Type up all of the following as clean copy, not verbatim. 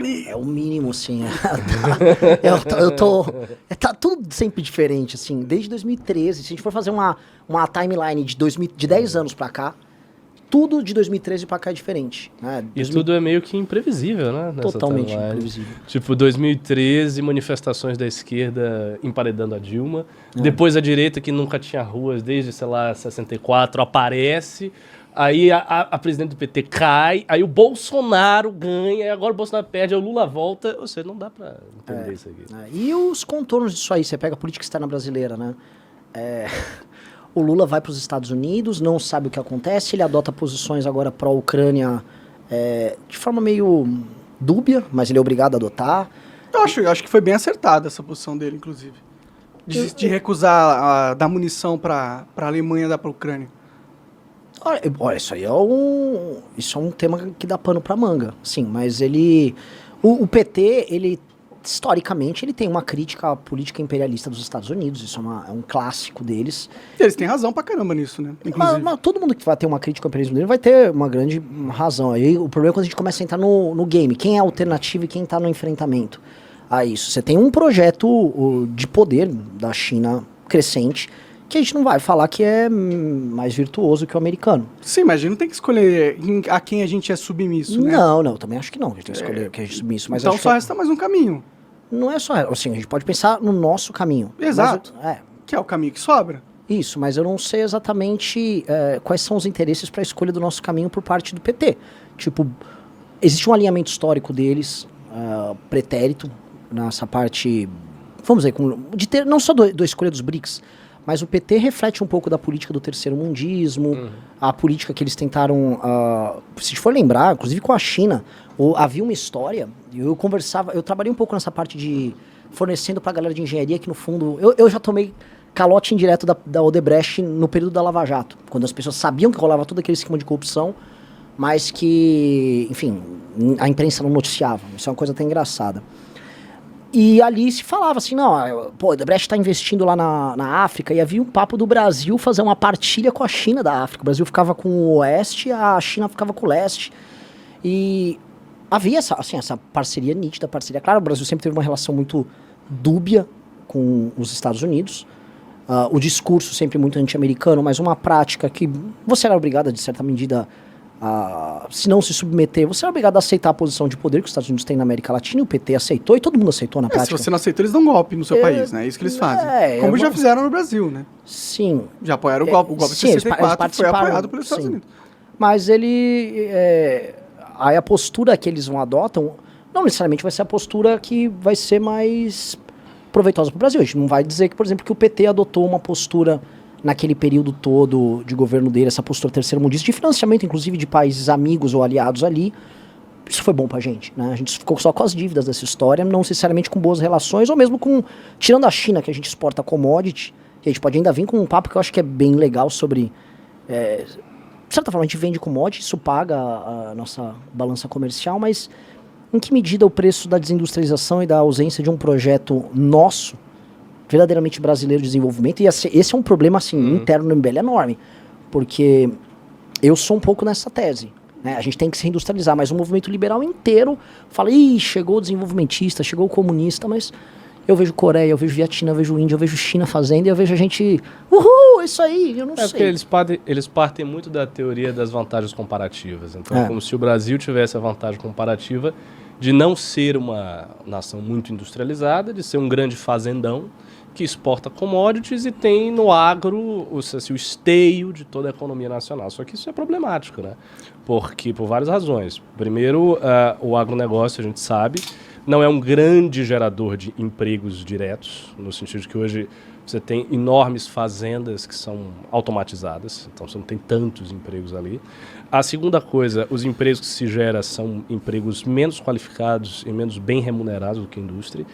ali. É o mínimo, assim. Tá tudo sempre diferente, assim. Desde 2013, se a gente for fazer uma timeline de 10 anos pra cá, tudo de 2013 pra cá é diferente. Né? E tudo é meio que imprevisível, né? Totalmente imprevisível. Tipo, 2013, manifestações da esquerda emparedando a Dilma. Depois a direita, que nunca tinha ruas desde, sei lá, 64, aparece. Aí a presidente do PT cai. Aí o Bolsonaro ganha. E agora o Bolsonaro perde, aí o Lula volta. Ou seja, não dá pra entender isso aqui. E os contornos disso aí? Você pega a política externa brasileira, né? O Lula vai para os Estados Unidos, não sabe o que acontece, ele adota posições agora pró-Ucrânia de forma meio dúbia, mas ele é obrigado a adotar. Eu acho que foi bem acertada essa posição dele, inclusive. De recusar dar munição para a Alemanha dar para a Ucrânia. Olha, isso é um tema que dá pano para manga, sim, mas o PT, historicamente, ele tem uma crítica à política imperialista dos Estados Unidos, isso é um clássico deles. E eles têm razão pra caramba nisso, né? Mas todo mundo que vai ter uma crítica ao imperialismo dele vai ter uma grande razão. Aí o problema é quando a gente começa a entrar no game, quem é a alternativa e quem tá no enfrentamento a isso. Você tem um projeto de poder da China crescente, que a gente não vai falar que é mais virtuoso que o americano. Sim, mas a gente não tem que escolher a quem a gente é submisso, né? Não, eu também acho que não, a gente tem que escolher quem a gente é submisso. Mas então só resta mais um caminho. Não é só, assim, a gente pode pensar no nosso caminho. Exato. Que é o caminho que sobra. Isso, mas eu não sei exatamente quais são os interesses para a escolha do nosso caminho por parte do PT. Tipo, existe um alinhamento histórico deles, pretérito, nessa parte, vamos dizer, de ter não só da escolha dos BRICS, mas o PT reflete um pouco da política do terceiro mundismo, a política que eles tentaram, se for lembrar, inclusive com a China, havia uma história, eu trabalhei um pouco nessa parte de fornecendo pra galera de engenharia, que no fundo, eu já tomei calote indireto da Odebrecht no período da Lava Jato, quando as pessoas sabiam que rolava todo aquele esquema de corrupção, mas que, enfim, a imprensa não noticiava, isso é uma coisa até engraçada. E ali se falava assim, não, pô, a Odebrecht está investindo lá na África, e havia um papo do Brasil fazer uma partilha com a China da África. O Brasil ficava com o Oeste, a China ficava com o Leste. E havia essa parceria nítida, Claro, o Brasil sempre teve uma relação muito dúbia com os Estados Unidos. O discurso sempre muito anti-americano, mas uma prática que você era obrigado, de certa medida, se não se submeter, você é obrigado a aceitar a posição de poder que os Estados Unidos têm na América Latina, e o PT aceitou, e todo mundo aceitou na prática. Se você não aceitou, eles dão golpe no seu país, né? É isso que eles fazem. Como já fizeram no Brasil, né? Sim. Já apoiaram o golpe de 64, foi apoiado pelos Estados Unidos. Mas aí a postura que eles adotam, não necessariamente vai ser a postura que vai ser mais proveitosa para o Brasil. A gente não vai dizer que, por exemplo, que o PT adotou uma postura naquele período todo de governo dele, essa postura terceiro-mundista, de financiamento, inclusive, de países amigos ou aliados ali. Isso foi bom pra gente, né? A gente ficou só com as dívidas dessa história, não necessariamente com boas relações, ou mesmo tirando a China, que a gente exporta commodity, que a gente pode ainda vir com um papo que eu acho que é bem legal sobre... de certa forma, a gente vende commodity, isso paga a nossa balança comercial, mas em que medida o preço da desindustrialização e da ausência de um projeto nosso, verdadeiramente brasileiro de desenvolvimento, e esse é um problema assim, interno no MBL enorme, porque eu sou um pouco nessa tese, né? A gente tem que se reindustrializar, mas o movimento liberal inteiro fala, chegou o desenvolvimentista, chegou o comunista, mas eu vejo Coreia, eu vejo Vietnã, eu vejo Índia, eu vejo China fazendo, e eu vejo a gente, é isso aí, eu não sei. Porque eles partem muito da teoria das vantagens comparativas, então como se o Brasil tivesse a vantagem comparativa de não ser uma nação muito industrializada, de ser um grande fazendão, que exporta commodities e tem no agro o esteio de toda a economia nacional. Só que isso é problemático, né? Porque, por várias razões. Primeiro, o agronegócio, a gente sabe, não é um grande gerador de empregos diretos, no sentido de que hoje você tem enormes fazendas que são automatizadas, então você não tem tantos empregos ali. A segunda coisa, os empregos que se geram são empregos menos qualificados e menos bem remunerados do que a indústria.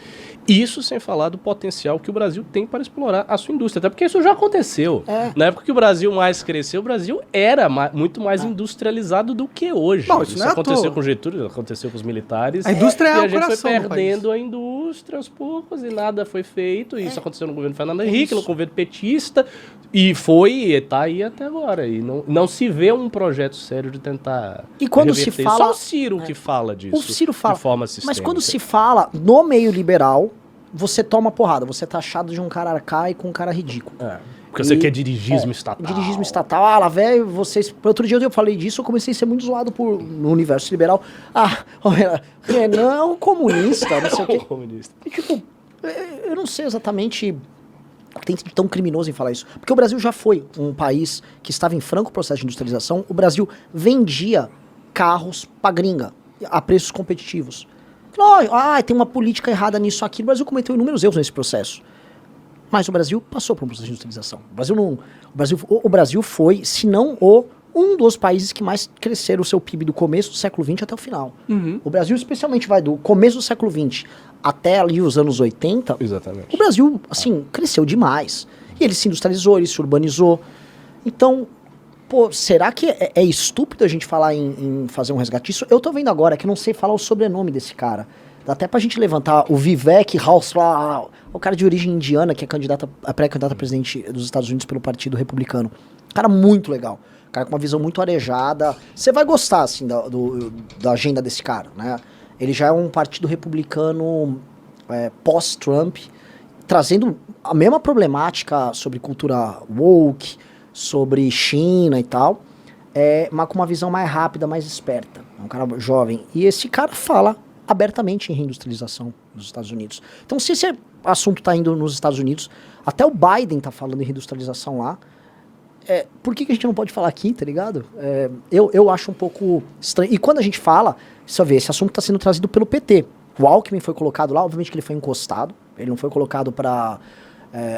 Isso sem falar do potencial que o Brasil tem para explorar a sua indústria. Até porque isso já aconteceu. Na época que o Brasil mais cresceu, o Brasil era muito mais industrializado do que hoje. Bom, isso não aconteceu com Getúlio, aconteceu com os militares. A indústria é o coração. E a gente foi perdendo a indústria aos poucos e nada foi feito. E isso aconteceu no governo Fernando Fernando Henrique, no governo petista, e tá aí até agora. E não se vê um projeto sério de tentar E quando se reverter. fala... Só o Ciro que fala disso. O Ciro fala, de forma sistêmica. mas quando se fala no meio liberal, você toma porrada, você tá achado de um cara arcaico, um cara ridículo. Porque você quer dirigismo estatal. Dirigismo estatal. Ah, lá, velho, vocês... Outro dia eu falei disso, eu comecei a ser muito zoado no universo liberal. Renan é um comunista, não sei o quê. Comunista. E, tipo, eu não sei exatamente o que tem de tão criminoso em falar isso. Porque o Brasil já foi um país que estava em franco processo de industrialização. O Brasil vendia carros pra gringa, a preços competitivos. Tem uma política errada nisso aqui. O Brasil cometeu inúmeros erros nesse processo. Mas o Brasil passou por um processo de industrialização. O Brasil foi, se não um dos países que mais cresceram o seu PIB do começo do século XX até o final. O Brasil especialmente vai do começo do século XX até ali os anos 80. Exatamente. O Brasil, assim, cresceu demais. E ele se industrializou, ele se urbanizou. Então, será que é estúpido a gente falar em fazer um resgate? Isso eu tô vendo agora, que eu não sei falar o sobrenome desse cara. Dá até pra gente levantar o Vivek Ramaswamy, o cara de origem indiana, que é pré-candidato a presidente dos Estados Unidos pelo Partido Republicano. Cara muito legal. Cara com uma visão muito arejada. Você vai gostar, assim, da agenda desse cara, né? Ele já é um partido republicano pós-Trump, trazendo a mesma problemática sobre cultura woke, sobre China e tal, mas com uma visão mais rápida, mais esperta. É um cara jovem. E esse cara fala abertamente em reindustrialização nos Estados Unidos. Então, se esse assunto está indo nos Estados Unidos, até o Biden está falando em reindustrialização lá, por que a gente não pode falar aqui, tá ligado? Eu acho um pouco estranho. E quando a gente fala, você vê, esse assunto está sendo trazido pelo PT. O Alckmin foi colocado lá, obviamente que ele foi encostado, ele não foi colocado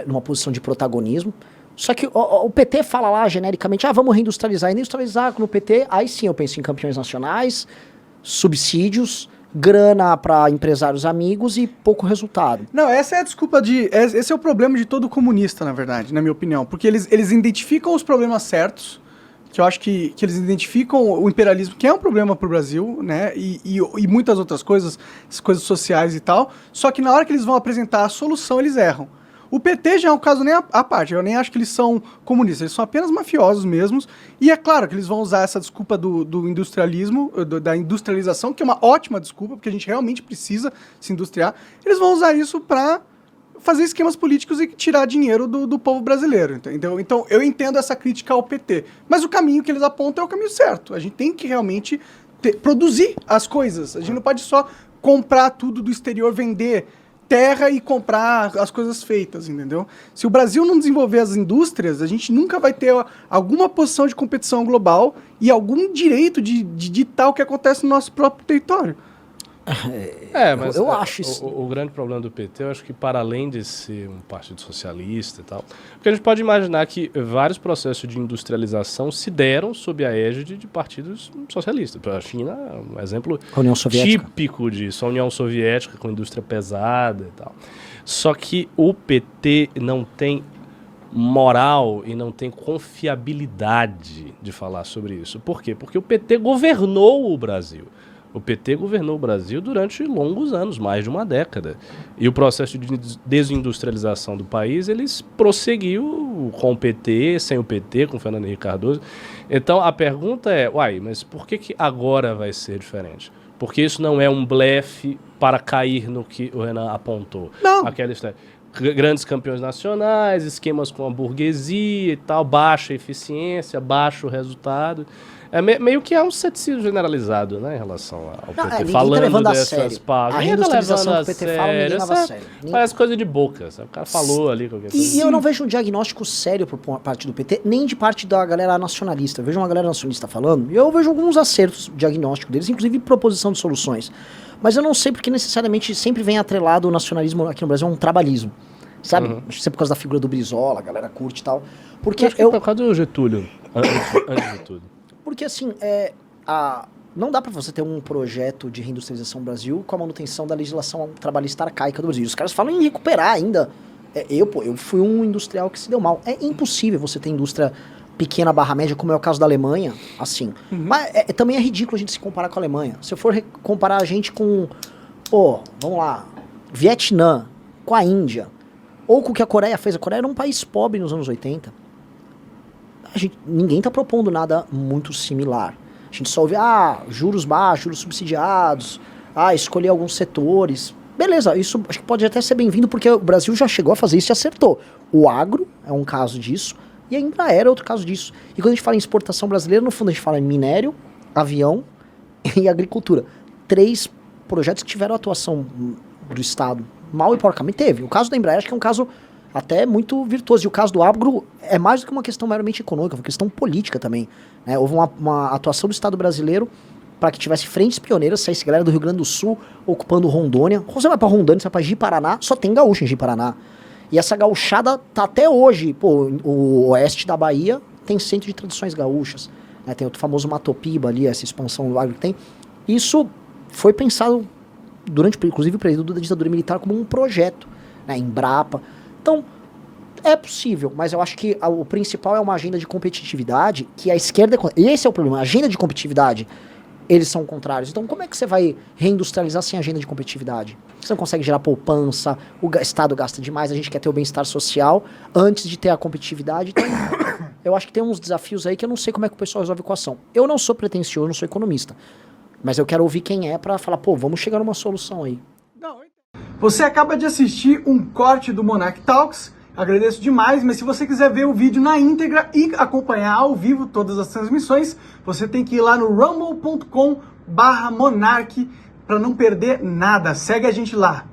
numa posição de protagonismo. Só que o PT fala lá genericamente, vamos reindustrializar. E reindustrializar no PT, aí sim eu penso em campeões nacionais, subsídios, grana para empresários amigos e pouco resultado. Não, essa é a desculpa esse é o problema de todo comunista, na verdade, na minha opinião. Porque eles identificam os problemas certos, que eu acho que eles identificam o imperialismo, que é um problema pro Brasil, né? E muitas outras coisas, as coisas sociais e tal. Só que na hora que eles vão apresentar a solução, eles erram. O PT já é um caso nem à parte, eu nem acho que eles são comunistas, eles são apenas mafiosos mesmos, e é claro que eles vão usar essa desculpa do industrialismo, da industrialização, que é uma ótima desculpa, porque a gente realmente precisa se industriar, eles vão usar isso para fazer esquemas políticos e tirar dinheiro do povo brasileiro, entendeu? Então eu entendo essa crítica ao PT, mas o caminho que eles apontam é o caminho certo, a gente tem que realmente produzir as coisas, a gente não pode só comprar tudo do exterior, vender terra e comprar as coisas feitas, entendeu? Se o Brasil não desenvolver as indústrias, a gente nunca vai ter alguma posição de competição global e algum direito de ditar o que acontece no nosso próprio território. Mas eu acho isso. O grande problema do PT, eu acho que para além de ser um partido socialista e tal, porque a gente pode imaginar que vários processos de industrialização se deram sob a égide de partidos socialistas. A China é um exemplo típico disso, a União Soviética com indústria pesada e tal. Só que o PT não tem moral e não tem confiabilidade de falar sobre isso. Por quê? Porque o PT governou o Brasil. O PT governou o Brasil durante longos anos, mais de uma década. E o processo de desindustrialização do país, eles prosseguiu com o PT, sem o PT, com o Fernando Henrique Cardoso. Então, a pergunta é, mas por que agora vai ser diferente? Porque isso não é um blefe para cair no que o Renan apontou. Não. Aquela história. Grandes campeões nacionais, esquemas com a burguesia e tal, baixa eficiência, baixo resultado. Meio que é um ceticismo generalizado, né, em relação ao PT. Falando dessas pautas. A reindustrialização que o PT fala, ninguém leva a sério. Parece coisa de boca, sabe? O cara falou ali qualquer coisa. E eu não vejo um diagnóstico sério por parte do PT, nem de parte da galera nacionalista. Eu vejo uma galera nacionalista falando, e eu vejo alguns acertos diagnóstico deles, inclusive proposição de soluções. Mas eu não sei porque necessariamente sempre vem atrelado o nacionalismo aqui no Brasil a um trabalhismo. Sabe? Acho que é por causa da figura do Brizola, a galera curte e tal. Porque acho que é por causa do Getúlio, antes de tudo. Porque assim, não dá pra você ter um projeto de reindustrialização no Brasil com a manutenção da legislação trabalhista arcaica do Brasil. Os caras falam em recuperar ainda. Eu fui um industrial que se deu mal. É impossível você ter indústria pequena barra média, como é o caso da Alemanha, assim. Mas também é ridículo a gente se comparar com a Alemanha. Se eu for comparar a gente com, vamos lá, Vietnã, com a Índia, Ou com o que a Coreia fez. A Coreia era um país pobre nos anos 80. Ninguém está propondo nada muito similar. A gente só ouve, juros baixos, juros subsidiados, escolher alguns setores. Beleza, isso acho que pode até ser bem-vindo, porque o Brasil já chegou a fazer isso e acertou. O agro é um caso disso, e a Embraer é outro caso disso. E quando a gente fala em exportação brasileira, no fundo a gente fala em minério, avião e agricultura. 3 projetos que tiveram atuação do Estado. Mal e porcamente teve. O caso da Embraer acho que é um caso até muito virtuoso. E o caso do agro é mais do que uma questão meramente econômica, é uma questão política também. Né? Houve uma atuação do Estado brasileiro para que tivesse frentes pioneiras, saísse galera do Rio Grande do Sul ocupando Rondônia. Você vai para Rondônia, você vai para Ji-Paraná, só tem gaúcho em Ji-Paraná. E essa gauchada tá até hoje. Pô, o oeste da Bahia tem centro de tradições gaúchas. Né? Tem o famoso Matopiba ali, essa expansão do agro que tem. Isso foi pensado durante, inclusive, o período da ditadura militar como um projeto, né? Embrapa. Então, é possível, mas eu acho que o principal é uma agenda de competitividade que a esquerda... Esse é o problema, a agenda de competitividade, eles são contrários. Então, como é que você vai reindustrializar sem agenda de competitividade? Você não consegue gerar poupança, o Estado gasta demais, a gente quer ter o bem-estar social antes de ter a competitividade. Então, eu acho que tem uns desafios aí que eu não sei como é que o pessoal resolve a equação. Eu não sou pretensioso, não sou economista, mas eu quero ouvir quem é pra falar, vamos chegar numa solução aí. Você acaba de assistir um corte do Monarch Talks, agradeço demais, mas se você quiser ver o vídeo na íntegra e acompanhar ao vivo todas as transmissões, você tem que ir lá no rumble.com/monarch para não perder nada. Segue a gente lá.